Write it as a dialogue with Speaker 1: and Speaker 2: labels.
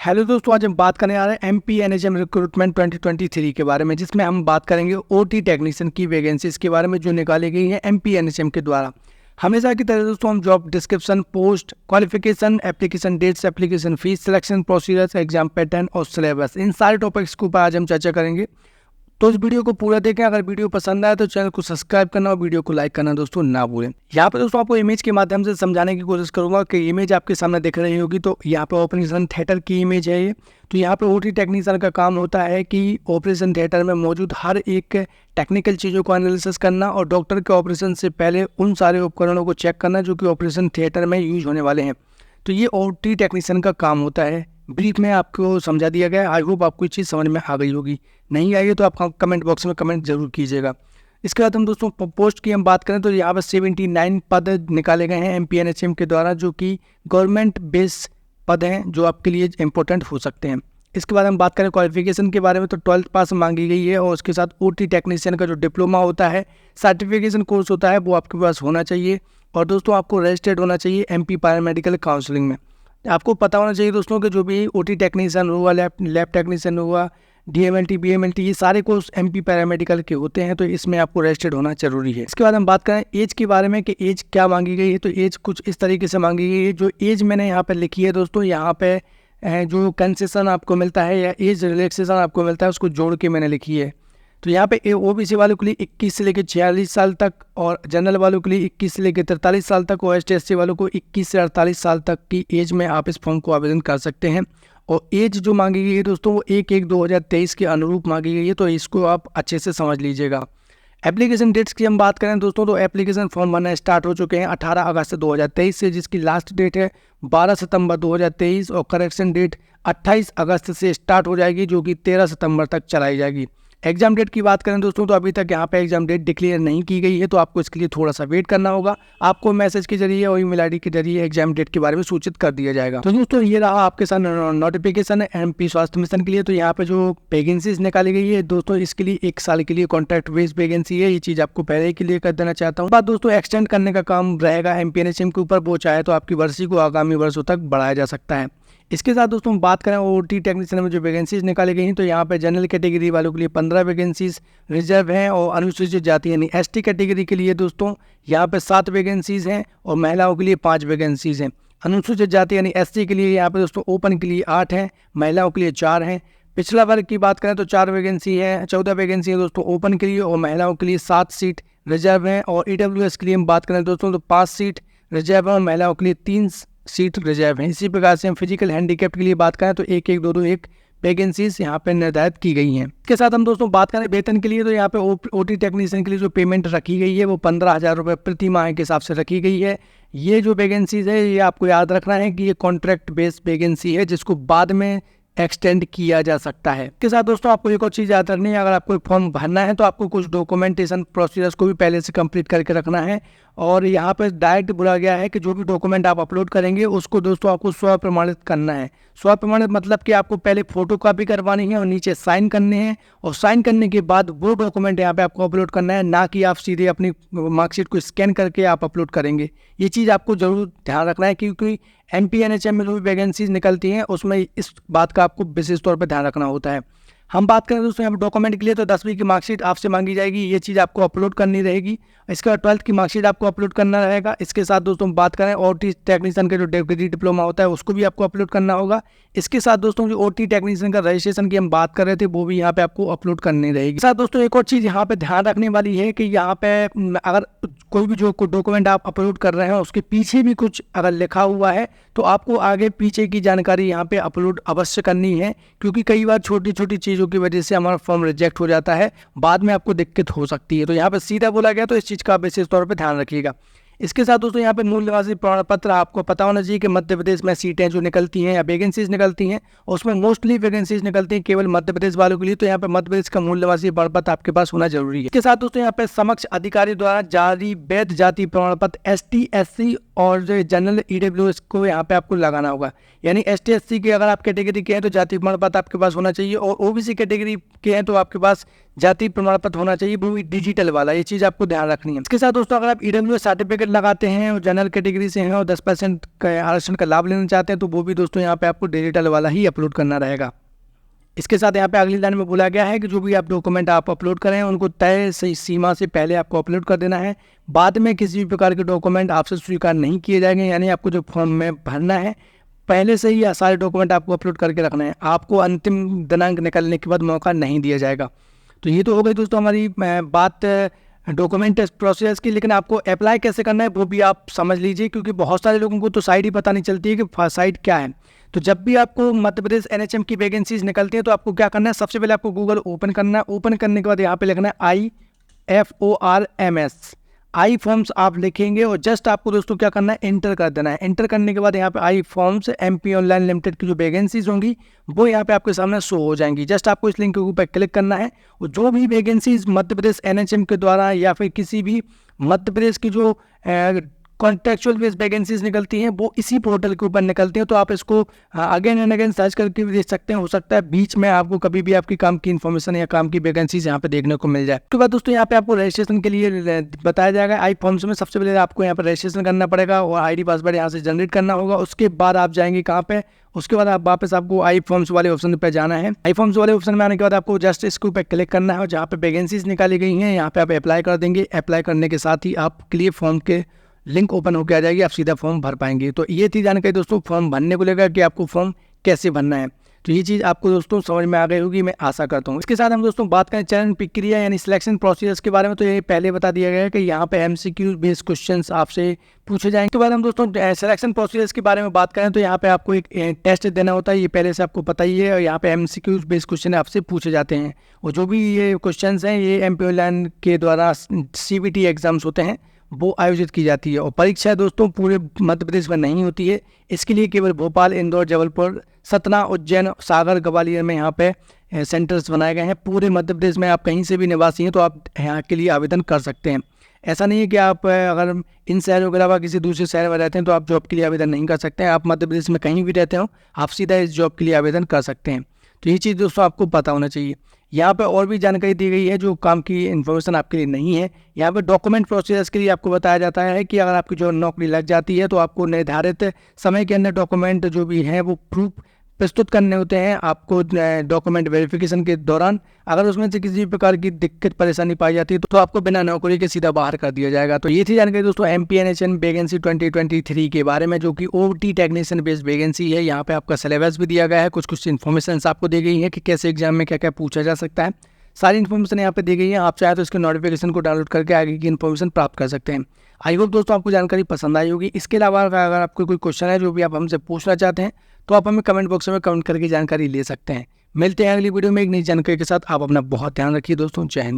Speaker 1: Hello दोस्तों, आज हम बात करने आ रहे हैं एमपीएनएचएम रिक्रूटमेंट 2023 के बारे में, जिसमें हम बात करेंगे ओटी टेक्नीशियन की वैकेंसीज के बारे में जो निकाली गई है एमपीएनएचएम के द्वारा। हमेशा की तरह दोस्तों हम job description, post, qualification, application dates, application fees, selection procedures, exam pattern और सिलेबस, इन सारे टॉपिक्स के ऊपर आज हम चर्चा करेंगे। तो इस वीडियो को पूरा देखें। अगर वीडियो पसंद आए तो चैनल को सब्सक्राइब करना और वीडियो को लाइक करना दोस्तों ना भूलें। यहाँ पे दोस्तों आपको इमेज के माध्यम से समझाने की कोशिश करूंगा कि इमेज आपके सामने दिख रही होगी। तो यहाँ पे ऑपरेशन थिएटर की इमेज है ये। तो यहाँ पे ओटी टेक्नीशियन का काम होता है कि ऑपरेशन थिएटर में मौजूद हर एक टेक्निकल चीज़ों को एनालिसिस करना और डॉक्टर के ऑपरेशन से पहले उन सारे उपकरणों को चेक करना जो कि ऑपरेशन थिएटर में यूज होने वाले हैं। तो ये ओटी टेक्नीशियन का काम होता है। ब्रीफ में आपको समझा दिया गया है। आई होप आपको ये चीज़ समझ में आ गई होगी। नहीं आई है तो आप कमेंट बॉक्स में कमेंट जरूर कीजिएगा। इसके बाद हम दोस्तों पोस्ट की हम बात करें तो यहाँ पर 79 पद निकाले गए हैं एमपीएनएचएम के द्वारा, जो कि गवर्नमेंट बेस पद हैं जो आपके लिए इम्पोर्टेंट हो सकते हैं। इसके बाद हम बात करें क्वालिफिकेशन के बारे में तो 12th पास मांगी गई है और उसके साथ ओटी टेक्नीशियन का जो डिप्लोमा होता है, सर्टिफिकेशन कोर्स होता है, वो आपके पास होना चाहिए। और दोस्तों आपको रजिस्टर्ड होना चाहिए एमपी पैरामेडिकल काउंसलिंग में। आपको पता होना चाहिए दोस्तों कि जो भी ओटी टेक्नीशियन हुआ, लैब टेक्नीशियन हुआ, डीएमएलटी, बीएमएलटी, ये सारे कोर्स एमपी पैरामेडिकल के होते हैं। तो इसमें आपको रजिस्टर्ड होना जरूरी है। इसके बाद हम बात करें एज के बारे में कि एज क्या मांगी गई है। तो एज कुछ इस तरीके से मांगी गई है। जो एज मैंने यहाँ पर लिखी है दोस्तों, यहाँ पे जो कंसेशन आपको मिलता है या एज रिलैक्सेशन आपको मिलता है उसको जोड़ के मैंने लिखी है। तो यहाँ पे ओबीसी वालों के लिए 21 से लेकर 46 साल तक और जनरल वालों के लिए 21 से लेकर 43 साल तक और एसटी वालों को 21 से 48 साल तक की एज में आप इस फॉर्म को आवेदन कर सकते हैं। और एज जो मांगी गई है दोस्तों वो 1/1/2023 के अनुरूप मांगी गई है। तो इसको आप अच्छे से समझ लीजिएगा। एप्लीकेशन डेट्स की हम बात करें दोस्तों तो एप्लीकेशन फॉर्म भरना स्टार्ट हो चुके हैं 18 अगस्त 2023 से, जिसकी लास्ट डेट है 12 सितंबर 2023 और करेक्शन डेट 28 अगस्त से स्टार्ट हो जाएगी, जो कि 13 सितंबर तक चलाई जाएगी। एग्जाम डेट की बात करें दोस्तों तो अभी तक यहाँ पे एग्जाम डेट डिक्लेयर नहीं की गई है। तो आपको इसके लिए थोड़ा सा वेट करना होगा। आपको मैसेज के जरिए और ईमेल आईडी के जरिए एग्जाम डेट के बारे में सूचित कर दिया जाएगा। तो दोस्तों ये रहा आपके साथ नोटिफिकेशन है एमपी स्वास्थ्य मिशन के लिए। तो यहाँ पे जो वैकेंसीज निकाली गई है दोस्तों, इसके लिए 1 साल के लिए कॉन्ट्रैक्ट बेस्ड वैकेंसी है। ये चीज़ आपको पहले ही क्लियर कर देना चाहता हूँ। बात दोस्तों एक्सटेंड करने का काम रहेगा एमपीएनएचएम के ऊपर। वो चाहे तो आपकी वर्षी को आगामी वर्षों तक बढ़ाया जा सकता है। इसके साथ दोस्तों हम बात करें ओटी टेक्नीशियन में जो वैकेंसीज निकाली गई हैं तो यहाँ पे जनरल कैटेगरी वालों के लिए 15 वैकेंसीज रिजर्व हैं और अनुसूचित जाति यानी एसटी कैटेगरी के लिए दोस्तों यहाँ पे 7 वैकेंसीज हैं और महिलाओं के लिए 5 वैकेंसीज हैं। अनुसूचित जाति यानी एसटी के लिए यहाँ पे दोस्तों ओपन के लिए 8 हैं, महिलाओं के लिए 4 हैं। पिछड़ा वर्ग की बात करें तो 4 वैकेंसी है, 14 वैकेंसी है दोस्तों ओपन के लिए और महिलाओं के लिए 7 सीट रिजर्व हैं। और ईडब्ल्यूएस के लिए हम बात करें दोस्तों तो 5 सीट रिजर्व है और महिलाओं के लिए 3 सीट रिजर्व है। इसी प्रकार से हम फिजिकल हैंडीकैप के लिए बात करें तो 1-1-2-2-1 वैकेंसीज यहाँ पे निर्धारित की गई हैं। इसके साथ हम दोस्तों बात करें वेतन के लिए तो यहाँ पे ओटी टेक्नीशियन के लिए जो पेमेंट रखी गई है वो 15,000 रुपये प्रति माह के हिसाब से रखी गई है। ये जो वैकेंसीज है ये आपको याद रखना है कि ये कॉन्ट्रैक्ट बेस्ड वैकेंसी है जिसको बाद में एक्सटेंड किया जा सकता है। इसके साथ दोस्तों आपको एक और चीज़ याद रखनी है, अगर आपको एक फॉर्म भरना है तो आपको कुछ डॉक्यूमेंटेशन प्रोसीजर्स को भी पहले से कंप्लीट करके रखना है। और यहाँ पर डायरेक्ट बोला गया है कि जो भी डॉक्यूमेंट आप अपलोड करेंगे उसको दोस्तों आपको स्व प्रमाणित करना है। स्व प्रमाणित मतलब कि आपको पहले फोटो कॉपी करवानी है और नीचे साइन करने हैं और साइन करने के बाद वो डॉक्यूमेंट यहाँ पे आपको अपलोड करना है, ना कि आप सीधे अपनी मार्कशीट को स्कैन करके आप अपलोड करेंगे। ये चीज़ आपको जरूर ध्यान रखना है क्योंकि एमपीएनएचएम में जो भी वैकेंसीज निकलती हैं उसमें इस बात का आपको विशेष तौर पर ध्यान रखना होता है। हम बात करें दोस्तों यहाँ पर डॉक्यूमेंट के लिए तो 10वीं की मार्कशीट आपसे मांगी जाएगी, ये चीज़ आपको अपलोड करनी रहेगी। इसके बाद 12th की मार्कशीट आपको अपलोड करना रहेगा। इसके साथ दोस्तों बात करें ओटी टेक्नीशियन का जो डिग्री डिप्लोमा होता है उसको भी आपको अपलोड करना होगा। इसके साथ दोस्तों जो ओटी टेक्नीशियन का रजिस्ट्रेशन की हम बात कर रहे थे वो भी यहाँ पे आपको अपलोड करनी रहेगी। साथ दोस्तों एक और चीज़ यहाँ पे ध्यान रखने वाली है कि यहाँ पे अगर कोई भी जो डॉक्यूमेंट आप अपलोड कर रहे हैं उसके पीछे भी कुछ अगर लिखा हुआ है तो आपको आगे पीछे की जानकारी यहाँ पे अपलोड अवश्य करनी है, क्योंकि कई बार छोटी छोटी चीज़ों की वजह से हमारा फॉर्म रिजेक्ट हो जाता है, बाद में आपको दिक्कत हो सकती है। तो यहाँ पे सीधा बोला गया तो इस चीज़ का विशेष तौर पर ध्यान रखिएगा। इसके साथ दोस्तों यहाँ पे मूल निवासी प्रमाण पत्र आपको पता होना चाहिए कि मध्य प्रदेश में सीटें जो निकलती हैं या वैकेंसीज निकलती हैं उसमें मोस्टली वैकेंसीज निकलती हैं केवल मध्य प्रदेश वालों के लिए। तो यहाँ पे मध्य प्रदेश का मूल निवासी प्रमाण पत्र आपके पास होना जरूरी है। इसके साथ दोस्तों यहाँ पे समक्ष अधिकारी द्वारा जारी वैध जाति प्रमाण पत्र एसटी, एससी और जो जनरल ईडब्ल्यूएस को यहाँ पे आपको लगाना होगा। यानी एसटी, एससी के अगर आप कैटेगरी के हैं तो जाति प्रमाण पत्र आपके पास होना चाहिए और ओबीसी कैटेगरी के हैं तो आपके पास जाति प्रमाण पत्र होना चाहिए, वो भी डिजिटल वाला, ये चीज़ आपको ध्यान रखनी है। इसके साथ दोस्तों अगर आप ईडब्ल्यूएस सर्टिफिकेट लगाते हैं और जनरल कैटेगरी से हैं और 10% का आरक्षण का लाभ लेना चाहते हैं तो वो भी दोस्तों यहाँ पे आपको डिजिटल वाला ही अपलोड करना रहेगा। इसके साथ यहाँ पे अगली लाइन में बोला गया है कि जो भी आप डॉक्यूमेंट आप अपलोड करें उनको तय सीमा से पहले आपको अपलोड कर देना है। बाद में किसी भी प्रकार के डॉक्यूमेंट आपसे स्वीकार नहीं किए जाएंगे, यानी आपको जो फॉर्म में भरना है पहले से ही सारे डॉक्यूमेंट आपको अपलोड करके रखना है, आपको अंतिम दिनांक निकलने के बाद मौका नहीं दिया जाएगा। तो ये तो हो गई दोस्तों हमारी बात डॉक्यूमेंट प्रोसेस की। लेकिन आपको अप्लाई कैसे करना है वो भी आप समझ लीजिए, क्योंकि बहुत सारे लोगों को तो साइट ही पता नहीं चलती है कि साइट क्या है। तो जब भी आपको मध्य प्रदेश एनएचएम की वैकेंसीज निकलती हैं तो आपको क्या करना है, सबसे पहले आपको गूगल ओपन करना है। ओपन करने के बाद यहाँ पे लिखना है IFORMS, आई फॉर्म्स आप लिखेंगे और जस्ट आपको दोस्तों क्या करना है, एंटर कर देना है। एंटर करने के बाद यहाँ पे आई फॉर्म्स MP ऑनलाइन लिमिटेड की जो वैकेंसीज होंगी वो यहाँ पे आपके सामने शो हो जाएंगी। जस्ट आपको इस लिंक के ऊपर क्लिक करना है और जो भी वैकेंसीज मध्य प्रदेश एनएचएम के द्वारा या फिर किसी भी मध्य प्रदेश की जो कॉन्ट्रेक्चुअल बेस्ड वैकेंसीज निकलती हैं वो इसी पोर्टल के ऊपर निकलती हैं। तो आप इसको अगेन एंड अगेन सर्च करके भी देख सकते हैं। हो सकता है बीच में आपको कभी भी आपकी काम की इन्फॉर्मेशन या काम की वैकेंसीज यहाँ पे देखने को मिल जाए। उसके बाद दोस्तों यहाँ पे आपको रजिस्ट्रेशन के लिए बताया जाएगा। आई फॉर्म्स में सबसे पहले आपको यहाँ पर रजिस्ट्रेशन करना पड़ेगा और ID पासवर्ड यहाँ से जनरेट करना होगा। उसके बाद आप जाएंगे कहाँ पे, उसके बाद आप वापस आपको आई फॉर्म्स वाले ऑप्शन पे जाना है। आई फॉर्म्स वाले ऑप्शन में आने के बाद आपको जस्ट इसके ऊपर क्लिक करना है और जहाँ पे वैकेंसीज निकाली गई हैं यहाँ पे आप अप्लाई कर देंगे। अप्लाई करने के साथ ही आपके लिए फॉर्म के लिंक ओपन होकर आ जाएगी, आप सीधा फॉर्म भर पाएंगे। तो ये थी जानकारी दोस्तों फॉर्म भरने को लेकर कि आपको फॉर्म कैसे भरना है। तो ये चीज़ आपको दोस्तों समझ में आ गई होगी, मैं आशा करता हूँ। इसके साथ हम दोस्तों बात करें चयन प्रक्रिया यानी सिलेक्शन प्रोसीजर्स के बारे में, तो ये पहले बता दिया गया है कि यहाँ पे MCQ बेस्ड क्वेश्चंस आपसे पूछे जाएंगे। उसके बाद हम दोस्तों सिलेक्शन प्रोसीजर्स के बारे में बात करें तो यहाँ पे आपको एक टेस्ट देना होता है, ये पहले से आपको पता ही है। और यहाँ पे MCQ बेस्ड क्वेश्चन आपसे पूछे जाते हैं और जो भी ये क्वेश्चन हैं ये MP ऑनलाइन के द्वारा CBT एग्जाम्स होते हैं वो आयोजित की जाती है। और परीक्षा दोस्तों पूरे मध्य प्रदेश में नहीं होती है, इसके लिए केवल भोपाल, इंदौर, जबलपुर, सतना, उज्जैन, सागर, ग्वालियर में यहाँ पे सेंटर्स बनाए गए हैं। पूरे मध्य प्रदेश में आप कहीं से भी निवासी हैं तो आप यहाँ के लिए आवेदन कर सकते हैं। ऐसा नहीं है कि आप अगर इन शहरों के अलावा किसी दूसरे शहर में रहते हैं तो आप जॉब के लिए आवेदन नहीं कर सकते हैं। आप मध्य प्रदेश में कहीं भी रहते हो आप सीधा इस जॉब के लिए आवेदन कर सकते हैं। तो ये चीज़ दोस्तों आपको पता होना चाहिए। यहाँ पे और भी जानकारी दी गई है जो काम की इन्फॉर्मेशन आपके लिए नहीं है। यहाँ पे डॉक्यूमेंट प्रोसेस के लिए आपको बताया जाता है कि अगर आपकी जो नौकरी लग जाती है तो आपको निर्धारित समय के अंदर डॉक्यूमेंट जो भी हैं वो प्रूफ प्रस्तुत करने होते हैं आपको डॉक्यूमेंट वेरिफिकेशन के दौरान। अगर उसमें से किसी भी प्रकार की दिक्कत परेशानी पाई जाती है तो आपको बिना नौकरी के सीधा बाहर कर दिया जाएगा। तो ये थी जानकारी दोस्तों MP NHM वैकेंसी 2023 के बारे में, जो कि OT टेक्नीशियन बेस्ड वैकेंसी है। यहाँ पे आपका सिलेबस भी दिया गया है, कुछ इन्फॉर्मेशन आपको दी गई है कि कैसे एग्जाम में क्या क्या पूछा जा सकता है। सारी इन्फॉर्मेशन यहाँ पे दी गई है। आप चाहे तो इसके नोटिफिकेशन को डाउनलोड करके आगे की इन्फॉर्मेशन प्राप्त कर सकते हैं। आई होप दोस्तों आपको जानकारी पसंद आई होगी। इसके अलावा अगर आपको कोई क्वेश्चन है जो भी आप हमसे पूछना चाहते हैं तो आप हमें कमेंट बॉक्स में कमेंट करके जानकारी ले सकते हैं। मिलते हैं अगली वीडियो में एक नई जानकारी के साथ। आप अपना बहुत ध्यान रखिए दोस्तों। जय हिंद।